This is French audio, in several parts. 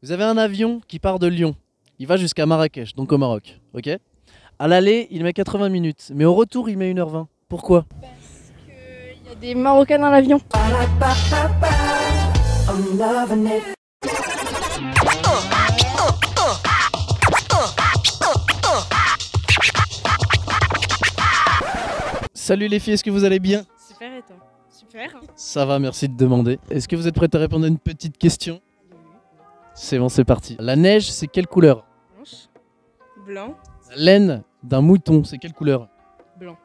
Vous avez un avion qui part de Lyon. Il va jusqu'à Marrakech, donc au Maroc. Ok. À l'aller, il met 80 minutes. Mais au retour, il met 1h20. Pourquoi? Parce qu'il y a des Marocains dans l'avion. Salut les filles, est-ce que vous allez bien? Super et toi? Super. Ça va, merci de demander. Est-ce que vous êtes prêtes à répondre à une petite question? C'est bon, c'est parti. La neige, c'est quelle couleur? Blanche. Blanc. La laine d'un mouton, c'est quelle couleur? Blanc.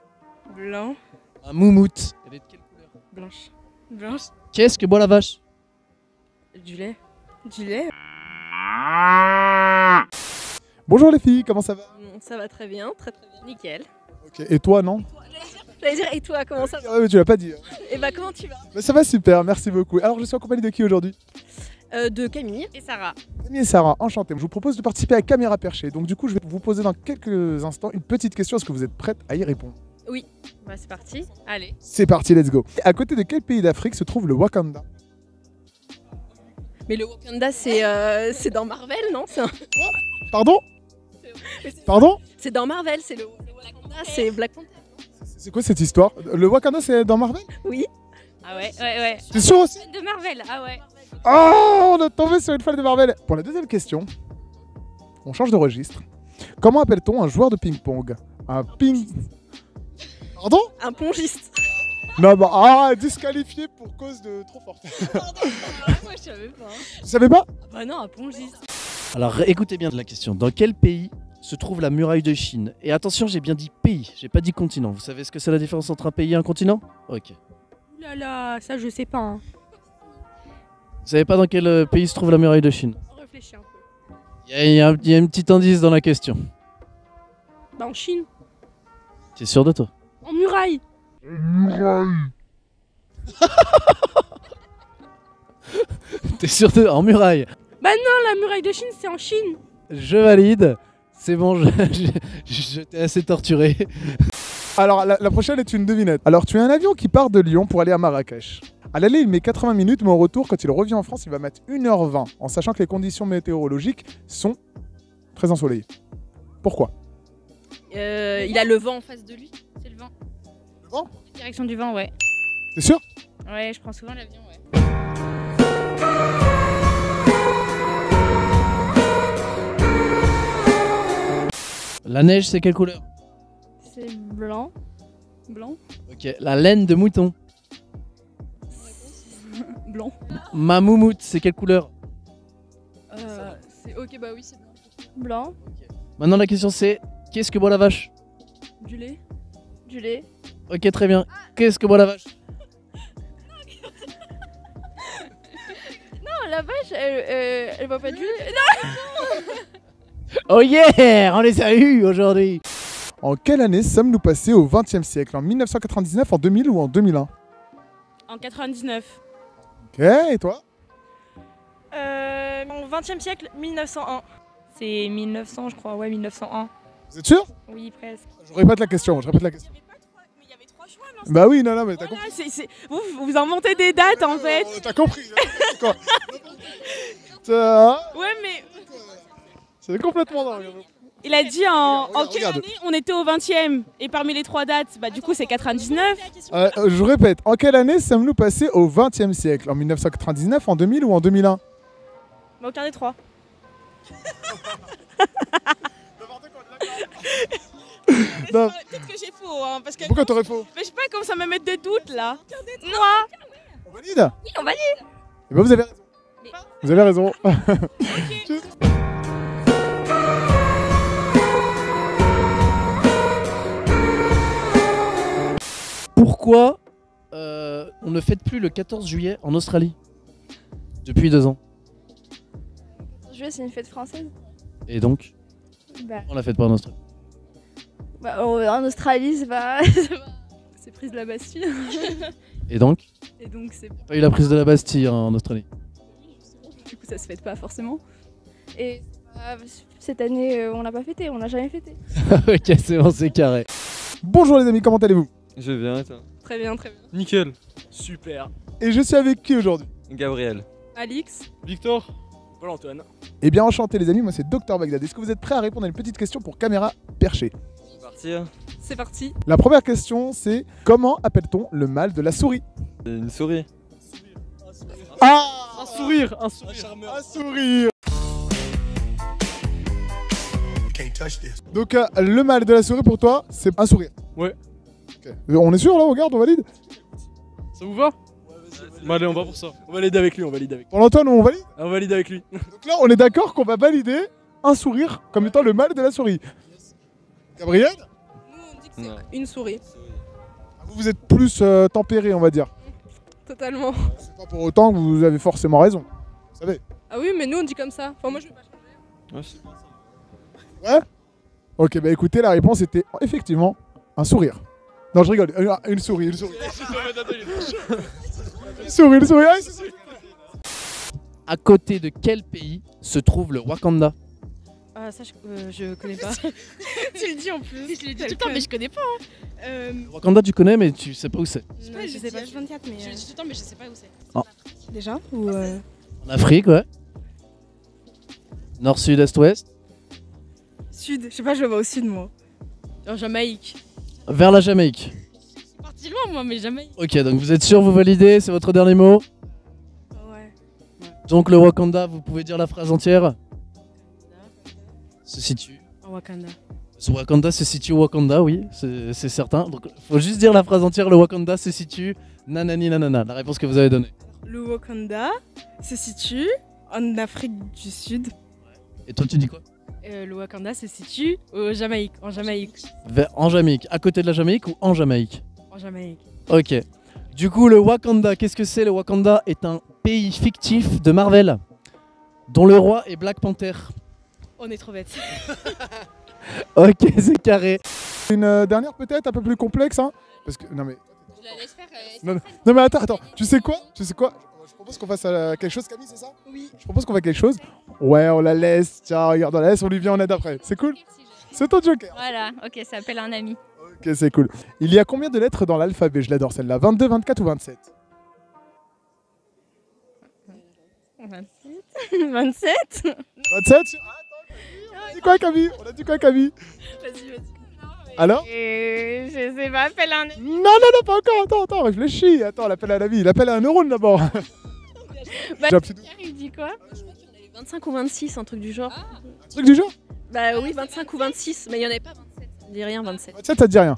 Blanc. Un moumoute, elle est de quelle couleur? Blanche. Blanche. Qu'est-ce que boit la vache? Du lait. Du lait. Bonjour les filles, comment ça va? Ça va très bien, très très bien. Nickel. Ok, et toi non? J'allais dire, et toi, comment ça va? Ouais, mais tu l'as pas dit. Et bah, comment tu vas? Mais ça va super, merci beaucoup. Alors je suis en compagnie de qui aujourd'hui? De Camille et Sarah. Camille et Sarah, enchanté. Je vous propose de participer à Caméra Perchée. Donc du coup, je vais vous poser dans quelques instants une petite question. Est-ce que vous êtes prête à y répondre? Oui. Bah, c'est parti. Allez. C'est parti, let's go. À côté de quel pays d'Afrique se trouve le Wakanda? Mais le Wakanda, c'est dans Marvel, non? Pardon? Pardon? C'est dans Marvel, c'est le Wakanda, c'est Black Panther. C'est quoi cette histoire? Le Wakanda, c'est dans Marvel? Oui. Ah ouais. T'es sûr aussi? De Marvel, ah ouais. Oh, on a tombé sur une fan de Marvel. Pour la deuxième question, on change de registre. Comment appelle-t-on un joueur de ping-pong? Un ping... Pardon? Un pongiste. Non, bah, disqualifié pour cause de trop forte. Moi je savais pas. Tu savais pas? Bah non, un pongiste. Alors écoutez bien la question. Dans quel pays se trouve la muraille de Chine? Et attention, j'ai bien dit pays, j'ai pas dit continent. Vous savez ce que c'est la différence entre un pays et un continent? Ok. Ouh là là, ça je sais pas. Hein. Vous savez pas dans quel pays se trouve la muraille de Chine? On réfléchit un peu. Il y a un petit indice dans la question. Bah en Chine. T'es sûr de toi? En muraille. T'es sûr de... En muraille? Bah non, la muraille de Chine, c'est en Chine. Je valide. C'est bon, je t'ai assez torturé. Alors, la prochaine est une devinette. Alors, tu as un avion qui part de Lyon pour aller à Marrakech. À l'aller, il met 80 minutes, mais au retour, quand il revient en France, il va mettre 1h20, en sachant que les conditions météorologiques sont très ensoleillées. Pourquoi? Il a le vent en face de lui. C'est le vent. Le vent? Direction du vent, ouais. T'es sûr? Ouais, je prends souvent l'avion, ouais. La neige, c'est quelle couleur? C'est blanc. Blanc. Ok. La laine de mouton. Blanc. Ma moumoute, c'est quelle couleur? C'est ok, bah oui, c'est blanc. Blanc. Maintenant, la question c'est qu'est-ce que boit la vache? Du lait. Du lait. Ok, très bien. Qu'est-ce que boit la vache? Non, la vache, elle boit pas du lait. Oh yeah! On les a eus aujourd'hui! En quelle année sommes-nous passés au XXe siècle? En 1999, en 2000 ou en 2001? En 99. Ok, et toi? En 20e siècle, 1901. C'est 1900, je crois, ouais, 1901. Vous êtes sûr? Oui, presque. Je répète la question, Mais il y avait 3 choix, non? Bah oui, non, mais t'as Voilà, compris. Vous inventez des dates en fait. T'as compris. Quoi? Ça, Ouais, mais c'est complètement dingue. il a dit en Regarde, quelle regarde. année on était au 20e. Et parmi les 3 dates, bah du coup c'est 99. Je répète, en quelle année sommes-nous passés au XXe siècle? En 1999, en 2000 ou en 2001? Bah aucun des 3. Non. Peut-être que j'ai faux, hein, parce que. Pourquoi t'aurais faux? Mais je sais pas, comme ça me met des doutes là. Moi. On valide? Oui, on valide. Eh ben vous avez raison. Vous avez raison. Pourquoi on ne fête plus le 14 juillet en Australie? Depuis 2 ans. Juillet, c'est une fête française. Et donc, Bah, on la fête pas en Australie. en Australie, c'est pas. C'est prise de la Bastille. Et donc, Et donc, c'est. pas eu la prise de la Bastille hein, en Australie. Du coup, ça se fête pas forcément. Et cette année, on l'a pas fêté, on l'a jamais fêté. Ok, c'est bon, c'est carré. Bonjour les amis, comment allez-vous? Je viens et toi? Très bien, très bien. Nickel. Super. Et je suis avec qui aujourd'hui? Gabriel. Alix. Victor. Paul-Antoine. Eh bien, enchanté les amis, moi c'est Dr Bagdad. Est-ce que vous êtes prêts à répondre à une petite question pour caméra perchée? C'est parti. Hein. C'est parti. La première question c'est comment appelle-t-on le mâle de la souris? Une souris. Ah, Un sourire. Un sourire. un sourire. Donc le mâle de la souris pour toi c'est un sourire? Ouais. Ok. On est sûr là, regarde, on valide? Ça vous va? Bon, allez, on va pour ça. On valide avec lui, on valide avec lui. Pour l'Antoine, on valide? On valide avec lui. Donc là, on est d'accord qu'on va valider un sourire comme étant le mâle de la souris. Gabriel? Nous, on dit que c'est une souris. Vous êtes plus tempéré, on va dire. Totalement. C'est pas pour autant que vous avez forcément raison. Vous savez? Ah oui, mais nous, on dit comme ça. Enfin, moi, je vais pas changer. Ouais, c'est bien ça. Ouais? Ok, bah écoutez, la réponse était effectivement un sourire. Non, je rigole. Une souris, une souris. Une souris, une souris. Ah, c'est ça. À côté de quel pays se trouve le Wakanda? Ah, ça, je connais pas. Tu le dis en plus. Je le dis tout le temps, mais je connais pas. Le Wakanda, tu connais, mais tu sais pas où c'est. Non, je sais pas, 24, mais. Je le dis tout le temps, mais je sais pas où c'est. Déjà ou En Afrique, ouais. Nord, sud, est, ouest. Sud, je sais pas, je le vois au sud, moi. En Jamaïque. Vers la Jamaïque. C'est parti loin, moi, mais Jamaïque. Ok, donc vous êtes sûr, vous validez, c'est votre dernier mot? Ouais. Donc le Wakanda, vous pouvez dire la phrase entière? Se situe. En Wakanda. Ce Wakanda se situe au Wakanda, oui, c'est certain. Donc faut juste dire la phrase entière, le Wakanda se situe nanani nanana, la réponse que vous avez donnée. Le Wakanda se situe en Afrique du Sud. Et toi tu dis quoi? Le Wakanda se situe au Jamaïque, en Jamaïque. En Jamaïque, à côté de la Jamaïque ou en Jamaïque? En Jamaïque. Ok. Du coup, le Wakanda, qu'est-ce que c'est? Le Wakanda est un pays fictif de Marvel, dont le roi est Black Panther. On est trop bêtes. Ok, c'est carré. Une dernière peut-être, un peu plus complexe, hein? Parce que non mais Je la laisse faire. non mais attends. Tu sais quoi? Je propose qu'on fasse quelque chose, Camille, c'est ça? Oui. Je propose qu'on fasse quelque chose. Ouais, on la laisse. Tiens, regarde, on la laisse, on lui vient en aide après. C'est cool? C'est ton joker. Voilà, ok, ça appelle un ami. Ok, c'est cool. Il y a combien de lettres dans l'alphabet? Je l'adore celle-là. 22, 24 ou 27? 27. 27. 27? On a dit quoi, Camille? On a dit quoi, Camille? Vas-y. Alors? Je sais pas, appelle un ami. Non, pas encore. Attends, réfléchis. Attends, l'appel à la vie. L'appel à un neurone d'abord. Bah, J'ai un petit doute. il dit quoi? Je crois qu'il y en avait 25 ou 26, un truc du genre. Un truc du genre? Bah oui, 25 ou 26, mais il y en avait pas 27. Ça dit rien, 27. 27, ça te dit rien?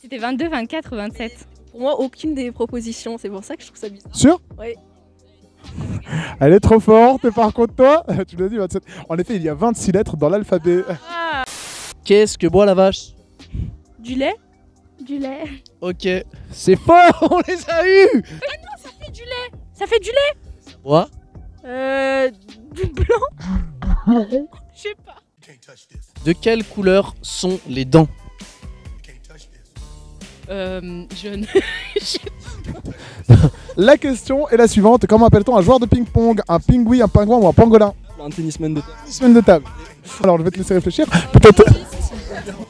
C'était 22, 24 ou 27. Pour moi, aucune des propositions, c'est pour ça que je trouve ça bizarre. Sûr? Oui. Elle est trop forte. Et par contre, toi, tu l'as dit 27. En effet, il y a 26 lettres dans l'alphabet. Qu'est-ce que boit la vache? Du lait? du lait? Ok, c'est fort, on les a eus. Ça fait du lait? Ça boit? Du blanc? Je sais pas. De quelle couleur sont les dents? Jaune. La question est la suivante. Comment appelle-t-on un joueur de ping-pong? Un pingouin, un pingouin ou un pangolin? Un tennisman de table. Une semaine de table. Alors, je vais te laisser réfléchir. Peut-être.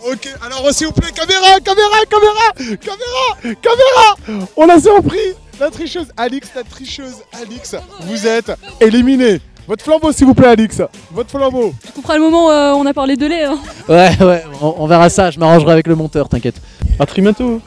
Ok, alors s'il vous plaît, caméra. On a surpris la tricheuse Alix, vous êtes éliminée. Votre flambeau, s'il vous plaît, Alix. Votre flambeau. Tu couperas le moment où on a parlé de lait. Hein. Ouais, on verra ça, je m'arrangerai avec le monteur, t'inquiète. À très bientôt.